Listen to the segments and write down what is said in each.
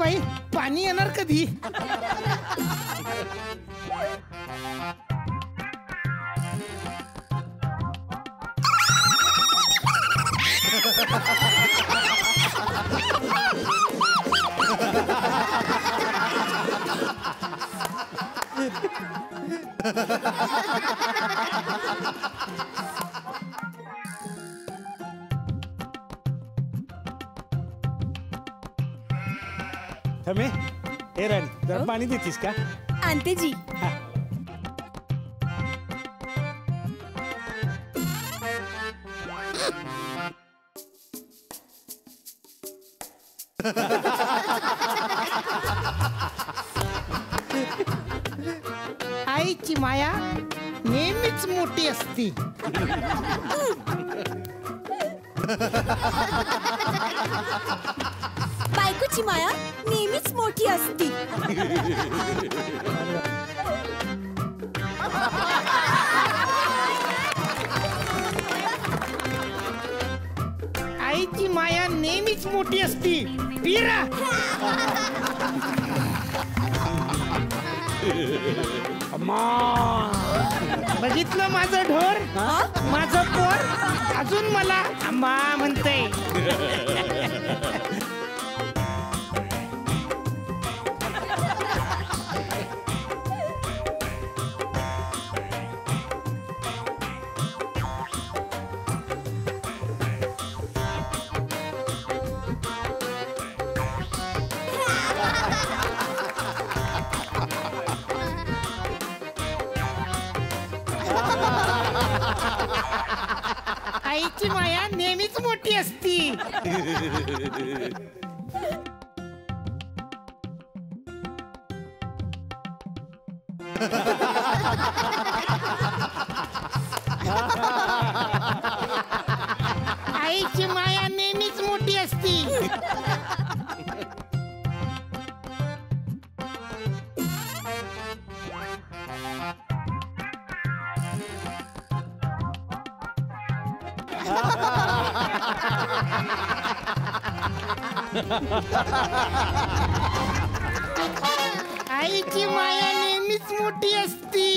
बाई पाणी येणार कधी? थमे, हे राणी जरा पाणी देतीस का? आणते जी. आईची माया नेहमीच मोठी असती. बायकोची माया नेहमीच मोठी असती. आईची माया नेहमीच मोठी असती. पिरा बघितलं माझं ढोर, माझं पोर अजून मला अम्मा म्हणतंय. आईची माया नेहमीच मोठी असती. आईची माया नेहमीच मोठी असती. आईची माया नेहमीच मोठी असती.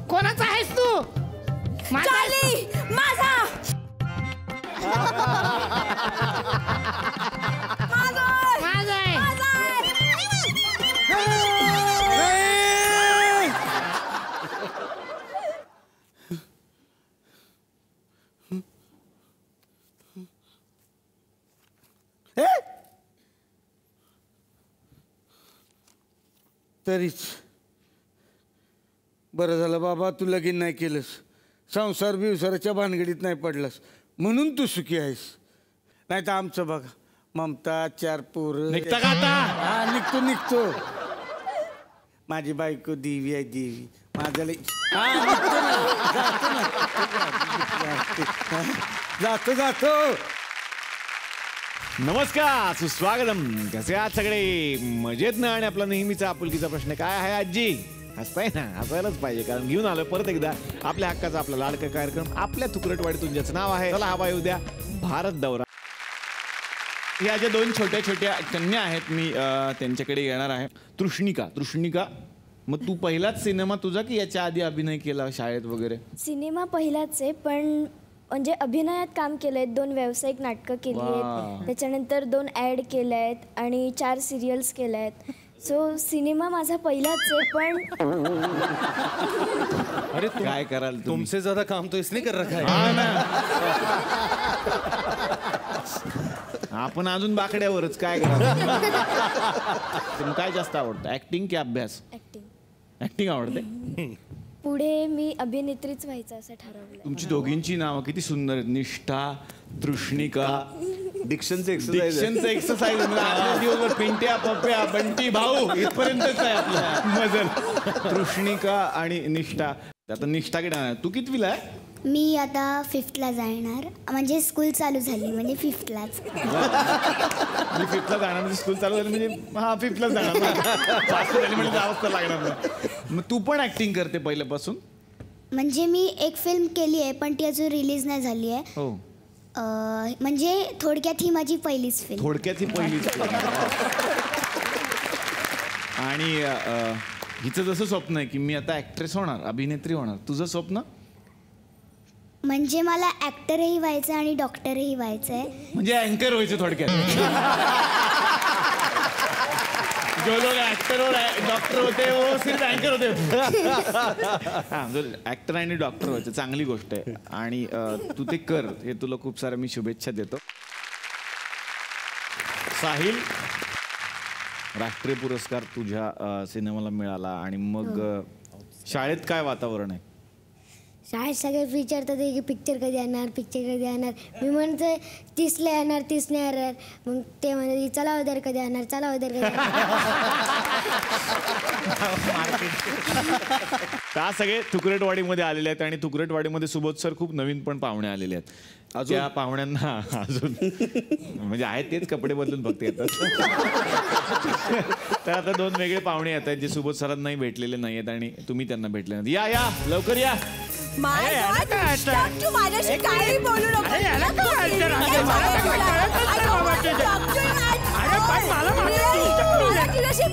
कोणाचा आहेस तू? चार्ली, माझा. माझा आहे. तरीच बरं झालं बाबा, तू लगीन नाही केलंस, संसार बिवसाराच्या भानगडीत नाही पडलास, म्हणून तू सुखी आहेस. नाही तर आमचं बघा, ममता, 4 पोरं. निघता का आता? हा, निघतो. माझी बायको देवी आहे, देवी. माझ्याला जातो. नमस्कार, सुस्वागतम. कसे आहात सगळे? मजेत ना? आणि आपला नेहमीचा आपुलकीचा प्रश्न काय आहे आजी? हसताय ना? हसायलाच पाहिजे, कारण घेऊन आलो परत एकदा आपल्या हक्काचा आपला लाडका कार्यक्रम, आपल्या तुकडटवाडीतून ज्याचं नाव आहे चला हवा येऊ द्या भारत दौरा. या ज्या 2 छोट्या छोट्या कन्या आहेत, मी त्यांच्याकडे येणार आहे. तृष्णिका, मग तू पहिलाच सिनेमा तुझा की याच्या आधी अभिनय केला शाळेत वगैरे? सिनेमा पहिलाच आहे, पण म्हणजे अभिनयात काम केलंय. 2 व्यावसायिक नाटकं केली आहेत, त्याच्यानंतर 2 ॲड केल्या आहेत आणि 4 सिरियल्स केल्या आहेत. सो सिनेमा माझा पहिलाच आहे. पण अरे काय कराल? तुमसे ज्यादा काम तो इसने कर रखा है. आपण अजून बाकड्यावरच काय करा. काय जास्त आवडतं, ऍक्टिंग की अभ्यास? ऍक्टिंग आवडते. पुढे मी अभिनेत्रीच व्हायचं असं ठरवलं. तुमची दोघींची नावं किती सुंदर आहेत, निष्ठा, तृष्णिका. डिक्शनचं एक्सरसाइज दिवसभर पिंट्या पप्प्या बंटी भाऊ इथपर्यंतच आहे आपलं मजल. तृष्णिका आणि निष्ठा. आता निष्ठा किती तू कितवीला आहे? मी आता 5thला जाणार म्हणजे स्कूल चालू झाली म्हणजे 5thलाच. मी 5thला जाणार म्हणजे स्कूल चालू झाली म्हणजे 5thलाच जाणार. फास्ट झाली म्हणजे जावंच तर लागणार नाही. मग तू पण ऍक्टिंग करते पहिल्यापासून? म्हणजे मी एक फिल्म केली आहे पण ती अजून रिलीज नाही झाली आहे. हो. म्हणजे थोडक्यात ही माझी पहिलीच फिल्म. थोडक्यात ही पहिलीच. आणि हिचं जसं स्वप्न आहे की मी आता ऍक्ट्रेस होणार, अभिनेत्री होणार, तुझं स्वप्न? म्हणजे मला ऍक्टरही व्हायचं आणि डॉक्टरही व्हायचं आहे. म्हणजे अँकर व्हायचं थोडक्यात. जो लोग ऍक्टर और डॉक्टर होते वो सिर्फ अँकर होते. हा, ऍक्टर आणि डॉक्टर व्हायचं चांगली गोष्ट आहे आणि तू ते कर, हे तुला खूप साऱ्या मी शुभेच्छा देतो. साहिल, राष्ट्रीय पुरस्कार तुझ्या सिनेमाला मिळाला आणि मग शाळेत काय वातावरण आहे? शाळेत सगळे विचारतात की पिक्चर कधी येणार, पिक्चर कधी येणार. मी म्हणते 30ला येणार, 30 येणार. मग ते म्हणते चला उद्या कधी येणार, चला उद्या कधी का सगळे तुकरेटवाडीमध्ये आलेले आहेत आणि तुकरेटवाडीमध्ये सुबोध सर खूप नवीन पण पाहुणे आलेले आहेत. त्या पाहुण्यांना अजून म्हणजे आहेत तेच कपडे बदलून फक्त येतात. तर आता 2 वेगळे पाहुणे येत आहेत जे सुबोध सरांनाही भेटलेले नाही आहेत आणि तुम्ही त्यांना भेटले नाहीत. या या लवकर या. तू माझ्याशी काही बोलू नको.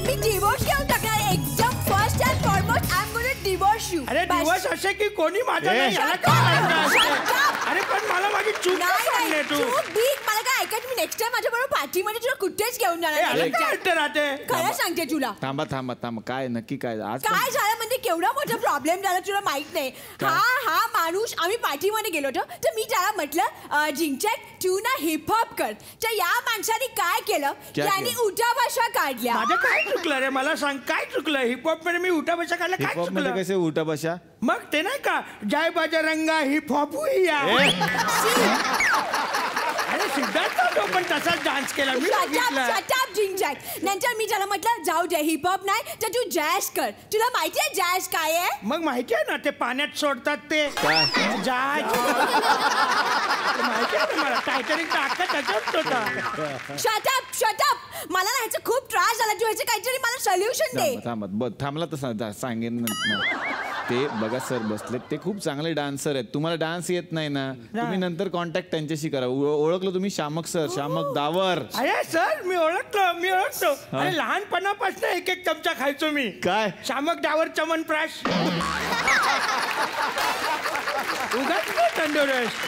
मी डिवोर्स घेऊन टाकणार एकदम first and foremost. I am going to divorce you. अरे दिवस असे की कोणी माझा नाही याला काय अर्थ? अरे पण मला माझी चूक सांगणे तू. मला काय ऐकत मी नेक्स्ट टाइम माझ्या बरोबर पार्टीमध्ये तुला कुठेच घेऊन जाणार याला नाही. काय अर्थ राहते? खरं सांगते तुला. थांबा थांबा थांबा, काय नक्की काय आज? काय झालं म्हणजे केवढा मोठा प्रॉब्लेम झाला तुला माहित नाही. हा माणूस आम्ही पार्टीमध्ये गेलो होतो तर मी त्याला म्हटलं जिंकचॅक तू ना हिपहॉप कर. तर या माणसाने काय केलं, त्यांनी उठा भाषा काढल्या. माझं काय चुकलं रे? मला सांग काय चुकलं? हिपहॉप मध्ये मी उठा बशा काढला, काय हिपहॉप मध्ये चुकलं? कसे उठा बशा? मग ते नाही का जय बजरंगा हिपहॉप हुईया. अरे सिद्धार्थ तो पण तसाच डान्स केला मी बघितलं. शटअप जिंकचॅक. नंतर मी त्याला म्हटलं जाऊ दे हिपहॉप नाही तर तू जॅझ कर. तुला माहिती आहे जॅझ काय आहे? मग माहिती आहे ना ते पाण्यात सोडतात ते जहाज. माहिती आहे मला टायटॅनिकचा अख्खा त्याच्यात होता. शटअप. मला ना ह्याचा खूप त्रास झाला. तू ह्याचं काहीतरी मला सोल्युशन दे. थांबला तर सांगेन. ते बघा सर बसलेत, ते खूप चांगले डान्सर आहेत. तुम्हाला डान्स येत नाही ना, तुम्ही नंतर कॉन्टॅक्ट त्यांच्याशी करा. ओळखलं तुम्ही शामक सर, शामक दावर? अरे सर मी ओळखतो. अरे लहानपणापासून एक एक चमचा खायचो मी. काय? शामक डावर चमनप्राश. उगाच तंदुरुस्त.